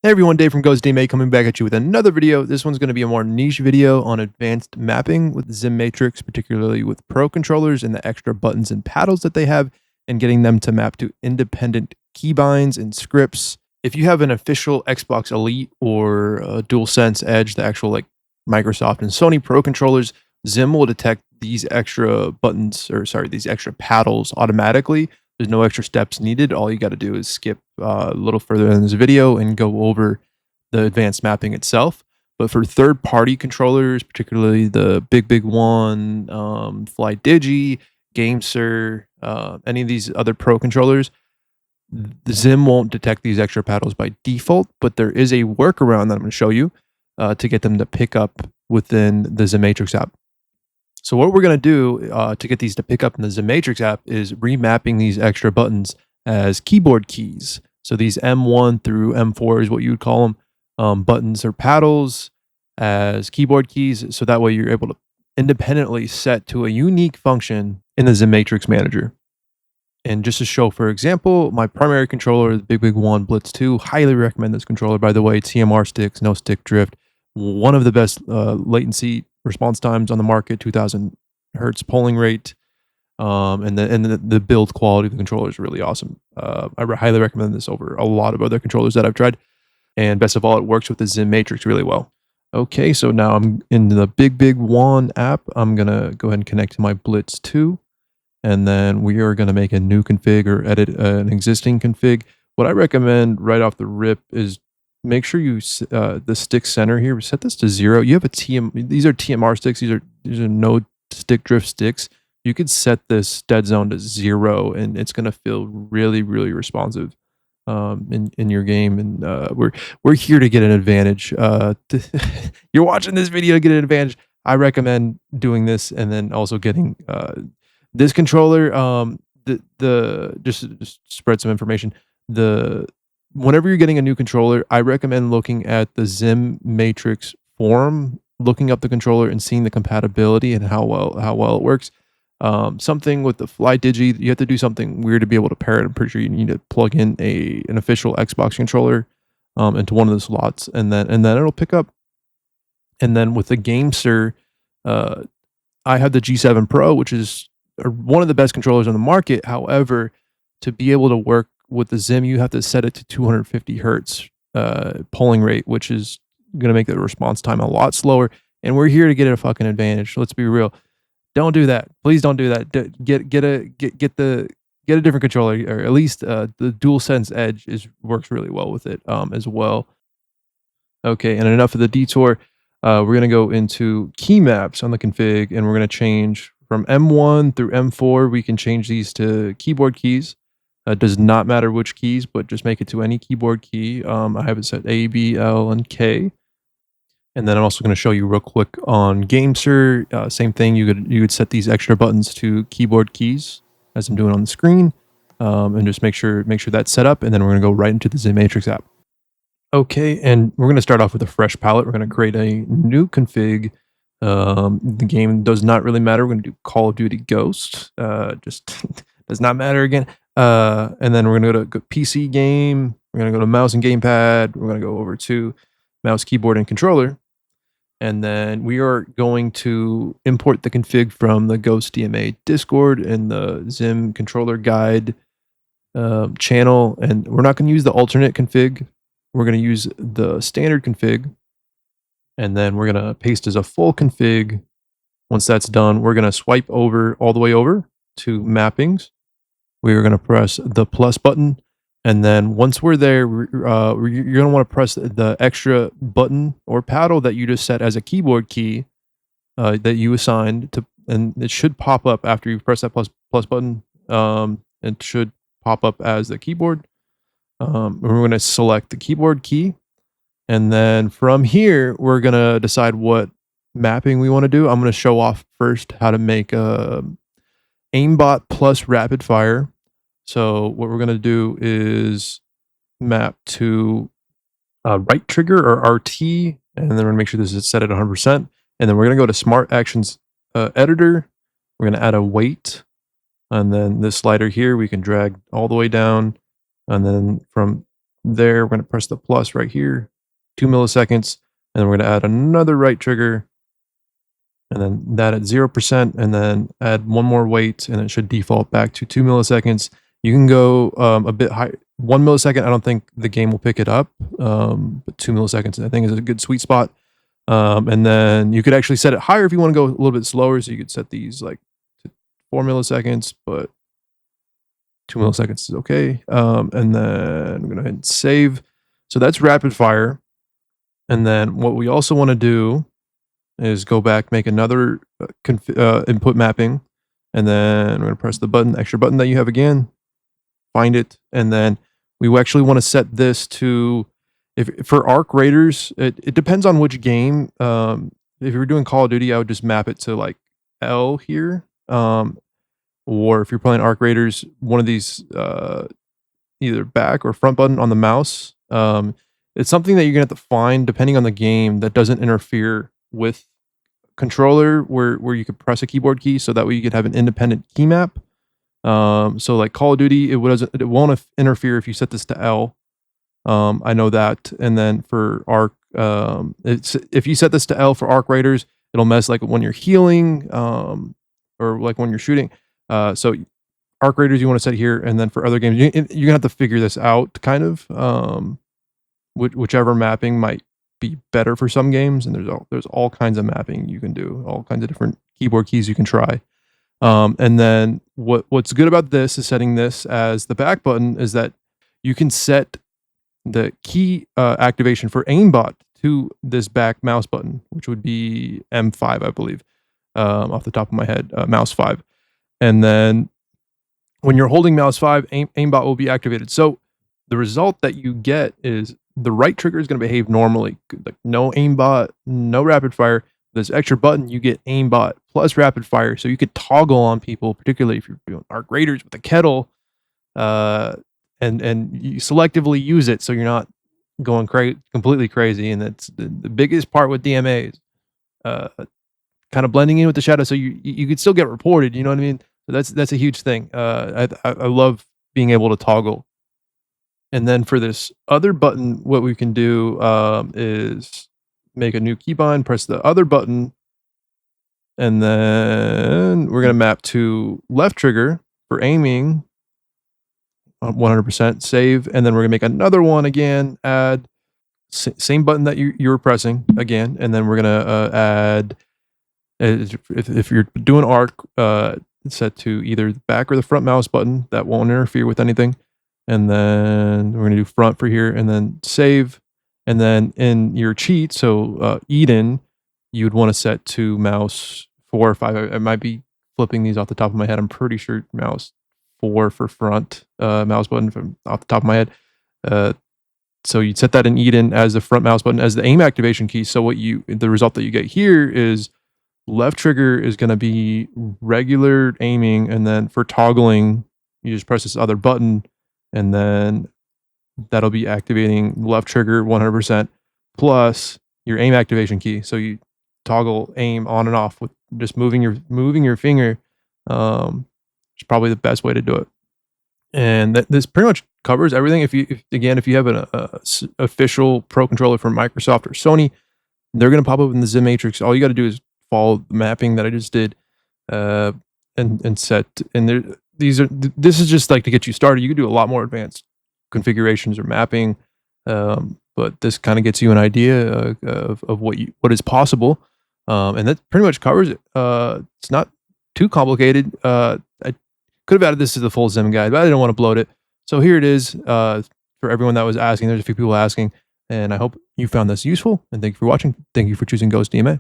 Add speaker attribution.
Speaker 1: Hey everyone, Dave from DMA coming back at you with another video. This one's going to be a more niche video on advanced mapping with XIM Matrix, particularly with Pro controllers and the extra buttons and paddles that they have, and getting them to map to independent keybinds and scripts. If you have an official Xbox Elite or DualSense Edge, the actual like Microsoft and Sony Pro controllers, XIM will detect these extra buttons, or sorry, these extra paddles automatically. There's no extra steps needed. All you got to do is skip a little further in this video and go over the advanced mapping itself. But for third-party controllers, particularly the big one, FlyDigi, GameSir, any of these other Pro controllers, the XIM won't detect these extra paddles by default, but there is a workaround that I'm going to show you to get them to pick up within the XIM Matrix app. So what we're going to do to get these to pick up in the XIM Matrix app is remapping these extra buttons as keyboard keys. So these M1 through M4 is what you would call them, buttons or paddles as keyboard keys. So that way you're able to independently set to a unique function in the XIM Matrix Manager. And just to show, for example, my primary controller, the big one, Blitz 2, highly recommend this controller, by the way. TMR sticks, no stick drift, one of the best latency response times on the market, 2000 hertz polling rate, and the build quality of the controller is really awesome. I highly recommend this over a lot of other controllers that I've tried, and best of all, it works with the XIM Matrix really well. Okay, so now I'm in the big one app. I'm gonna go ahead and connect to my Blitz 2, and then we are gonna make a new config or edit an existing config. What I recommend right off the rip is make sure you the stick center here, set this to 0. You have a these are TMR sticks. These are no stick drift sticks. You could set this dead zone to 0, and it's gonna feel really responsive in your game. And we're here to get an advantage. You're watching this video to get an advantage. I recommend doing this, and then also getting this controller. Just spread some information. Whenever you're getting a new controller, I recommend looking at the XIM Matrix forum, looking up the controller and seeing the compatibility and how well it works. Something with the FlyDigi, you have to do something weird to be able to pair it. I'm pretty sure you need to plug in an official Xbox controller into one of the slots, and then it'll pick up. And then with the GameSir, I have the G7 Pro, which is one of the best controllers on the market. However, to be able to work with the XIM, you have to set it to 250 hertz polling rate, which is going to make the response time a lot slower. And we're here to get a fucking advantage. Let's be real. Don't do that. Please don't do that. Get a different controller, or at least the DualSense Edge works really well with it as well. Okay, and enough of the detour. We're going to go into key maps on the config, and we're going to change from M1 through M4. We can change these to keyboard keys. Does not matter which keys, but just make it to any keyboard key. I have it set A, B, L, and K. And then I'm also going to show you real quick on GameSir. Same thing. You could set these extra buttons to keyboard keys, as I'm doing on the screen, and just make sure that's set up. And then we're going to go right into the XIM Matrix app. Okay, and we're going to start off with a fresh palette. We're going to create a new config. The game does not really matter. We're going to do Call of Duty Ghost. Just does not matter again. And then we're going to go to PC game. We're going to go to mouse and gamepad. We're going to go over to mouse, keyboard, and controller. And then we are going to import the config from the Ghost DMA Discord and the XIM controller guide channel. And we're not going to use the alternate config. We're going to use the standard config. And then we're going to paste as a full config. Once that's done, we're going to swipe all the way over to mappings. We are going to press the plus button, and then once we're there, you're going to want to press the extra button or paddle that you just set as a keyboard key that you assigned to, and it should pop up after you press that plus button. It should pop up as the keyboard. We're going to select the keyboard key, and then from here, we're going to decide what mapping we want to do. I'm going to show off first how to make a Aimbot plus rapid fire. So what we're going to do is map to right trigger or RT, and then we're going to make sure this is set at 100%. And then we're going to go to Smart Actions Editor. We're going to add a weight, and then this slider here we can drag all the way down, and then from there. We're going to press the plus right here, 2 milliseconds, and then we're going to add another right trigger, and then that at 0%, and then add one more wait, and it should default back to 2 milliseconds. You can go a bit high. 1 millisecond, I don't think the game will pick it up, but 2 milliseconds I think is a good sweet spot. And then you could actually set it higher if you want to go a little bit slower. So you could set these like to 4 milliseconds, but 2 milliseconds is okay. And then I'm going to go ahead and save. So that's rapid fire. And then what we also want to do is go back, make another input mapping. And then we're going to press the button, extra button that you have again, find it. And then we actually want to set this to, if for Arc Raiders, it depends on which game. If you're doing Call of Duty, I would just map it to like L here. Or if you're playing Arc Raiders, one of these either back or front button on the mouse. It's something that you're gonna have to find depending on the game that doesn't interfere with controller, where you could press a keyboard key, so that way you could have an independent key map. So like Call of Duty, it won't interfere if you set this to L. I know that. And then for Arc, if you set this to L for Arc Raiders, it'll mess like when you're healing, or like when you're shooting. So Arc Raiders you want to set here, and then for other games, you're gonna have to figure this out, kind of. Whichever mapping might be better for some games, and there's all kinds of mapping you can do, all kinds of different keyboard keys you can try. And then what's good about this is setting this as the back button is that you can set the key activation for Aimbot to this back mouse button, which would be M5, I believe, off the top of my head, mouse 5. And then when you're holding mouse 5, Aimbot will be activated. So the result that you get is the right trigger is going to behave normally, like no Aimbot, no rapid fire. This extra button, you get Aimbot plus rapid fire, so you could toggle on people, particularly if you're doing Arc Raiders with a kettle, and you selectively use it so you're not going completely crazy. And that's the biggest part with DMA is kind of blending in with the shadow, so you could still get reported. You know what I mean? So that's a huge thing. I love being able to toggle. And then for this other button, what we can do is make a new keybind, press the other button, and then we're going to map to left trigger for aiming, 100%, save, and then we're going to make another one again, add, same button that you were pressing again, and then we're going to add, if you're doing Arc, set to either the back or the front mouse button. That won't interfere with anything. And then we're going to do front for here, and then save. And then in your cheat, so Eden, you'd want to set to mouse 4 or 5. I might be flipping these off the top of my head. I'm pretty sure mouse 4 for front mouse button from off the top of my head. So you'd set that in Eden as the front mouse button as the aim activation key. So the result that you get here is left trigger is going to be regular aiming, and then for toggling, you just press this other button, and then that'll be activating left trigger 100% plus your aim activation key. So you toggle aim on and off with just moving your finger. It's probably the best way to do it. And this pretty much covers everything. If you have an official Pro controller from Microsoft or Sony, they're going to pop up in the XIM matrix. All you got to do is follow the mapping that I just did, and set. And this is just like to get you started. You can do a lot more advanced configurations or mapping, but this kind of gets you an idea of what is possible, and that pretty much covers it. It's not too complicated. I could have added this to the full XIM guide, but I didn't want to bloat it. So here it is, for everyone that was asking. There's a few people asking, and I hope you found this useful, and thank you for watching. Thank you for choosing Ghost DMA.